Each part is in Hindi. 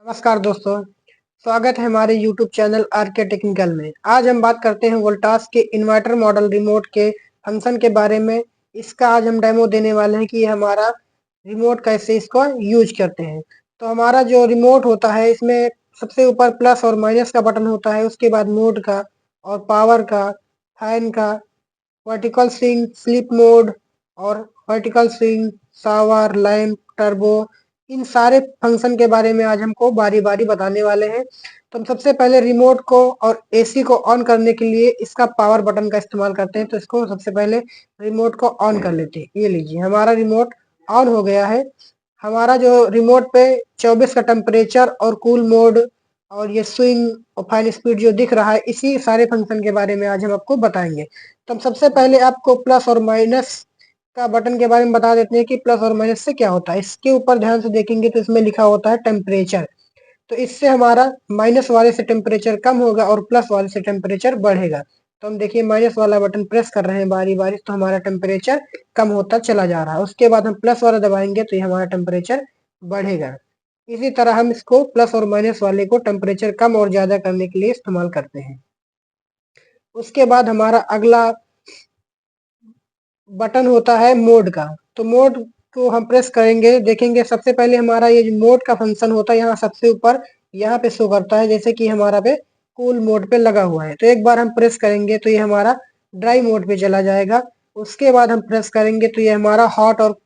नमस्कार दोस्तों, स्वागत है हमारे YouTube चैनल आरके टेक्निकल में। आज हम बात करते हैं वोल्टास के इन्वर्टर मॉडल रिमोट के फंक्शन के बारे में। इसका आज हम डेमो देने वाले हैं कि ये हमारा रिमोट कैसे इसको यूज करते हैं। तो हमारा जो रिमोट होता है इसमें सबसे ऊपर प्लस और माइनस का बटन होता है, उसके बाद मोड का और पावर का, फैन का, वर्टिकल स्विंग, स्लीप मोड और vertical swing, shower, lamp, turbo, इन सारे फंक्शन के बारे में आज हमको बारी-बारी बताने वाले हैं। तो हम सबसे पहले रिमोट को और एसी को ऑन करने के लिए इसका पावर बटन का इस्तेमाल करते हैं। तो इसको सबसे पहले रिमोट को ऑन कर लेते हैं। ये लीजिए, हमारा रिमोट ऑन हो गया है। हमारा जो रिमोट पे 24 का टेम्परेचर और कूल मोड और ये स्विंग और फैन स्पीड जो दिख रहा है, इसी सारे फंक्शन के बारे में आज हम आपको बताएंगे। तो हम सबसे पहले आपको प्लस और माइनस का बटन के बारे में बता देते हैं कि प्लस और माइनस से क्या होता है। इसके ऊपर ध्यान से देखेंगे तो इसमें लिखा होता है टेम्परेचर। तो इससे हमारा माइनस वाले से टेम्परेचर कम होगा और प्लस वाले से टेम्परेचर बढ़ेगा। तो हम देखिए माइनस वाला बटन प्रेस कर रहे हैं बारी बारी, तो हमारा टेम्परेचर कम होता चला जा रहा है। उसके बाद हम प्लस वाला दबाएंगे तो ये हमारा टेम्परेचर बढ़ेगा। इसी तरह हम इसको प्लस और माइनस वाले को टेम्परेचर कम और ज्यादा करने के लिए इस्तेमाल करते हैं। उसके बाद हमारा अगला बटन होता है मोड का। तो मोड को हम प्रेस करेंगे, देखेंगे सबसे पहले हमारा ये जो मोड का फंक्शन होता है यहाँ सबसे ऊपर यहाँ पे शो करता है, जैसे कि हमारा पे कूल मोड पे लगा हुआ है। तो एक बार हम प्रेस करेंगे तो ये हमारा ड्राई मोड पे चला जाएगा। उसके बाद हम प्रेस करेंगे तो ये हमारा हॉट और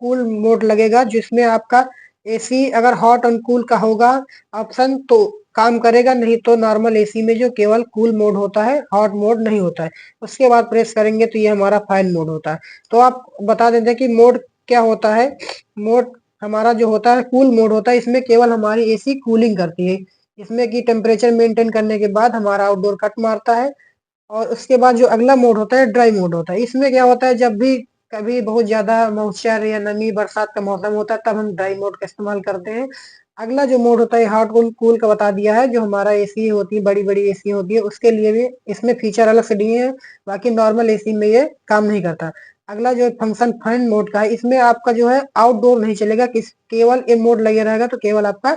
कूल मोड लगेगा, जिसमें आपका एसी अगर हॉट और कूल का होगा ऑप्शन तो काम करेगा, नहीं तो नॉर्मल एसी में जो केवल कूल मोड होता है, हॉट मोड नहीं होता है। उसके बाद प्रेस करेंगे तो ये हमारा फैन मोड होता है। तो आप बता देते हैं कि मोड क्या होता है। मोड हमारा जो होता है कूल मोड होता है, इसमें केवल हमारी एसी कूलिंग करती है। इसमें की टेम्परेचर मेंटेन करने के बाद हमारा आउटडोर कट मारता है। और उसके बाद जो अगला मोड होता है ड्राई मोड होता है। इसमें क्या होता है, जब भी कभी बहुत ज्यादा मॉइस्चर या नमी बरसात का मौसम होता है तब हम ड्राई मोड का इस्तेमाल करते हैं। अगला जो मोड होता है हॉट कूल कूल का बता दिया है, जो हमारा एसी होती है, बड़ी बड़ी एसी होती है, उसके लिए भी इसमें फीचर अलग से दिए हैं। बाकी नॉर्मल एसी में ये काम नहीं करता। अगला जो फंक्शन फैन मोड का है, इसमें आपका जो है आउटडोर नहीं चलेगा, केवल ये मोड लगे रहेगा तो केवल आपका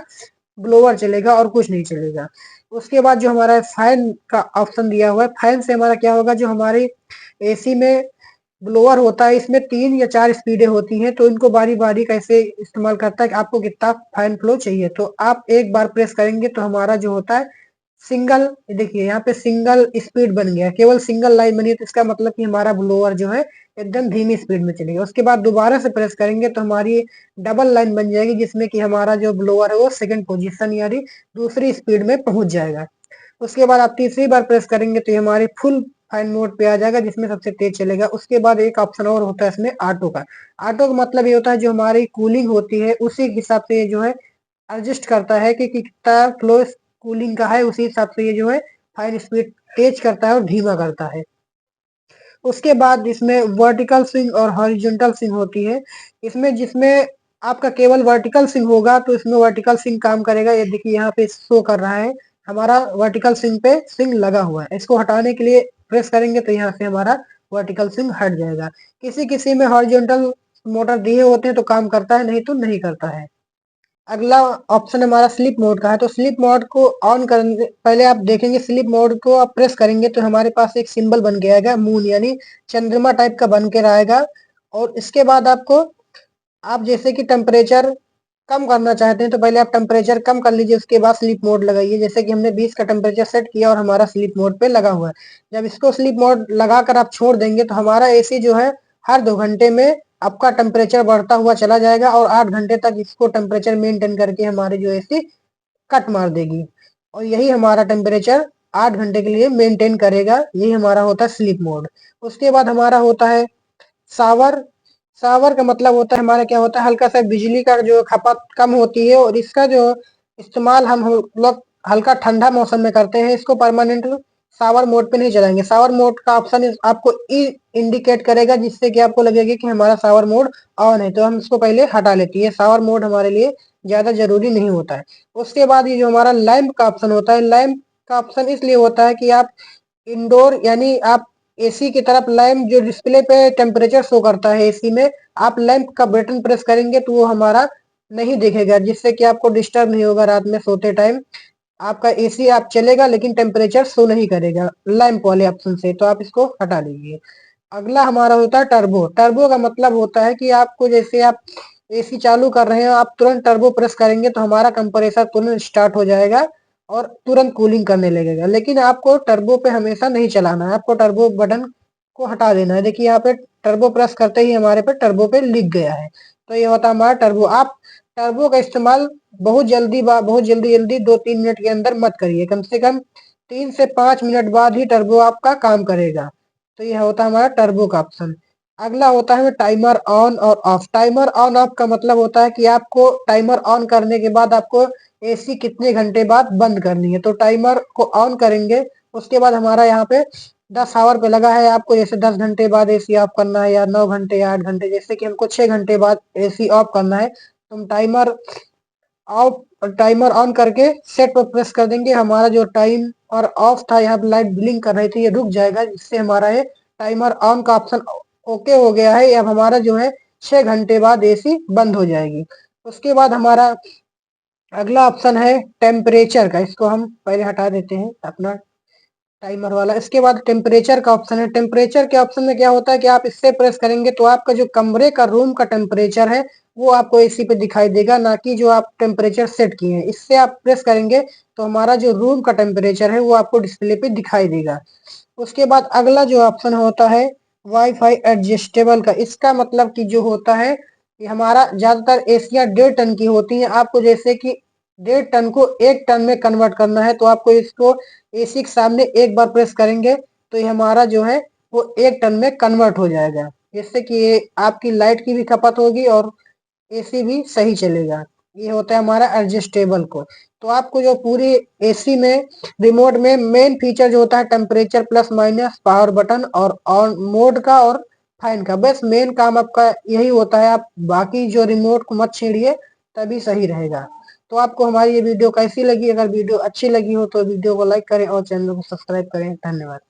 ब्लोअर चलेगा और कुछ नहीं चलेगा। उसके बाद जो हमारा फैन का ऑप्शन दिया हुआ है, फैन से हमारा क्या होगा, जो हमारी एसी में ब्लोअर होता है इसमें 3 या 4 स्पीडें होती हैं, तो इनको बारी बारी कैसे इस्तेमाल करता है कि आपको कितना फैन फ्लो चाहिए। तो आप एक बार प्रेस करेंगे तो हमारा जो होता है सिंगल, देखिए यहाँ पे सिंगल स्पीड बन गया, केवल सिंगल लाइन बनी है। तो इसका मतलब कि हमारा ब्लोअर जो है एकदम धीमी स्पीड में चलेगा। उसके बाद दोबारा से प्रेस करेंगे तो हमारी डबल लाइन बन जाएगी, जिसमें कि हमारा जो ब्लोअर है वो सेकंड पोजीशन यानी दूसरी स्पीड में पहुंच जाएगा। उसके बाद आप तीसरी बार प्रेस करेंगे तो ये हमारे फुल फाइन मोड पे आ जाएगा, जिसमें सबसे तेज चलेगा। उसके बाद एक ऑप्शन और होता है इसमें ऑटो का। ऑटो का मतलब ये होता है जो हमारी कूलिंग होती है उसी हिसाब से ये जो है एडजस्ट करता है कि कितना फ्लो कूलिंग का है, उसी हिसाब से ये जो है फाइन स्पीड तेज करता है और धीमा करता है। उसके बाद इसमें वर्टिकल स्विंग और हॉरिजॉन्टल स्विंग होती है। इसमें जिसमें आपका केवल वर्टिकल स्विंग होगा तो इसमें वर्टिकल स्विंग काम करेगा। ये देखिए यहाँ पे शो कर रहा है हमारा वर्टिकल स्विंग पे स्विंग लगा हुआ है। इसको हटाने के लिए प्रेस करेंगे तो यहाँ से हमारा वर्टिकल स्विंग हट जाएगा। किसी किसी में हॉरिजॉन्टल मोटर दिए होते हैं तो काम करता है, नहीं तो नहीं करता है। अगला ऑप्शन हमारा स्लीप मोड का है। तो स्लीप मोड को ऑन करने पहले आप देखेंगे, स्लीप मोड को आप प्रेस करेंगे तो हमारे पास एक सिंबल बन के आएगा, मून यानी चंद्रमा टाइप का बन के रहेगा। और इसके बाद आपको, आप जैसे कि टेम्परेचर कम करना चाहते हैं तो पहले आप टेम्परेचर कम कर लीजिए, उसके बाद स्लीप मोड लगाइए। जैसे कि हमने 20 का टेम्परेचर सेट किया और हमारा स्लीप मोड पे लगा हुआ है। जब इसको स्लीप मोड लगाकर आप छोड़ देंगे तो हमारा एसी जो है हर 2 घंटे में आपका टेम्परेचर बढ़ता हुआ चला जाएगा और 8 घंटे तक इसको टेम्परेचर मेंटेन करके हमारे जो एसी कट मार देगी। और यही हमारा टेम्परेचर 8 घंटे के लिए मेंटेन करेगा। यही हमारा होता है स्लीप मोड। उसके बाद हमारा होता है शावर। शावर का मतलब होता है हमारा क्या होता है, हल्का सा बिजली का जो खपत कम होती है और इसका जो इस्तेमाल हम लोग हल्का ठंडा मौसम में करते हैं। इसको परमानेंट शावर मोड पे नहीं चलाएंगे। शावर मोड का ऑप्शन आपको ई इंडिकेट करेगा, जिससे कि आपको लगेगा कि हमारा शावर मोड ऑन है। तो हम इसको पहले हटा लेते हैं, शावर मोड हमारे लिए ज्यादा जरूरी नहीं होता है। उसके बाद ये जो हमारा लैंप का ऑप्शन होता है, लैंप का ऑप्शन इसलिए होता है कि आप इंडोर यानी आप एसी की तरफ लैंप जो डिस्प्ले पे टेम्परेचर शो करता है एसी में, आप लैंप का बटन प्रेस करेंगे तो वो हमारा नहीं दिखेगा, जिससे कि आपको डिस्टर्ब नहीं होगा रात में सोते टाइम। आपका एसी आप चलेगा लेकिन टेम्परेचर शो नहीं करेगा लैंप वाले ऑप्शन से, तो आप इसको हटा दीजिए। अगला हमारा होता है टर्बो। टर्बो का मतलब होता है कि आपको जैसे आप एसी चालू कर रहे हैं, आप तुरंत टर्बो प्रेस करेंगे तो हमारा कंप्रेसर तुरंत स्टार्ट हो जाएगा और तुरंत कूलिंग करने लगेगा। लेकिन आपको टर्बो पे हमेशा नहीं चलाना है, आपको टर्बो बटन को हटा देना है। देखिए यहाँ पे टर्बो प्रेस करते ही हमारे पे टर्बो पे लिख गया है, तो ये होता है हमारा टर्बो। आप टर्बो का इस्तेमाल बहुत जल्दी जल्दी 2-3 मिनट के अंदर मत करिए, कम से कम 3 से 5 मिनट बाद ही टर्बो आपका काम करेगा। तो यह होता है हमारा टर्बो का ऑप्शन। अगला होता है टाइमर ऑन और ऑफ। टाइमर ऑन ऑफ का मतलब होता है कि आपको टाइमर ऑन करने के बाद आपको एसी कितने घंटे बाद बंद करनी है। तो टाइमर को ऑन करेंगे, उसके बाद हमारा यहाँ पे 10 आवर पे लगा है, आपको जैसे 10 घंटे बाद एसी ऑफ करना है या 9 घंटे या 8 घंटे, जैसे कि हमको 6 घंटे बाद एसी ऑफ करना है, तो हम टाइमर ऑन करके सेट पर प्रेस कर देंगे। हमारा जो टाइम और ऑफ था, यहाँ पे लाइट ब्लिंक कर रही थी, ये रुक जाएगा, जिससे हमारा ये टाइमर ऑन का ऑप्शन ओके हो गया है। अब हमारा जो है 6 घंटे बाद एसी बंद हो जाएगी। उसके बाद हमारा अगला ऑप्शन है टेम्परेचर का, इसको हम पहले हटा देते हैं अपना टाइमर वाला। इसके बाद टेम्परेचर का ऑप्शन है। टेम्परेचर के ऑप्शन में क्या होता है कि आप इससे प्रेस करेंगे तो आपका जो कमरे का रूम का टेम्परेचर है वो आपको एसी पे दिखाई देगा, ना कि जो आप टेम्परेचर सेट किए हैं। इससे आप प्रेस करेंगे तो हमारा जो रूम का टेम्परेचर है वो आपको डिस्प्ले पे दिखाई देगा। उसके बाद अगला जो ऑप्शन होता है वाईफाई एडजस्टेबल का। इसका मतलब कि जो होता है कि हमारा ज्यादातर एसियां 1.5 टन की होती हैं, आपको जैसे कि 1.5 टन को 1 टन में कन्वर्ट करना है, तो आपको इसको एसी के सामने एक बार प्रेस करेंगे तो ये हमारा जो है वो 1 टन में कन्वर्ट हो जाएगा, जिससे कि ये आपकी लाइट की भी खपत होगी और एसी भी सही चलेगा। ये होता है हमारा एडजस्टेबल को। तो आपको जो पूरी एसी में रिमोट में मेन फीचर जो होता है temperature plus minus, power button और ऑन मोड का और फैन का, बस मेन काम आपका यही होता है। आप बाकी जो रिमोट को मत छेड़िए, तभी सही रहेगा। तो आपको हमारी ये वीडियो कैसी लगी? अगर वीडियो अच्छी लगी हो तो वीडियो को लाइक करें और चैनल को सब्सक्राइब करें। धन्यवाद।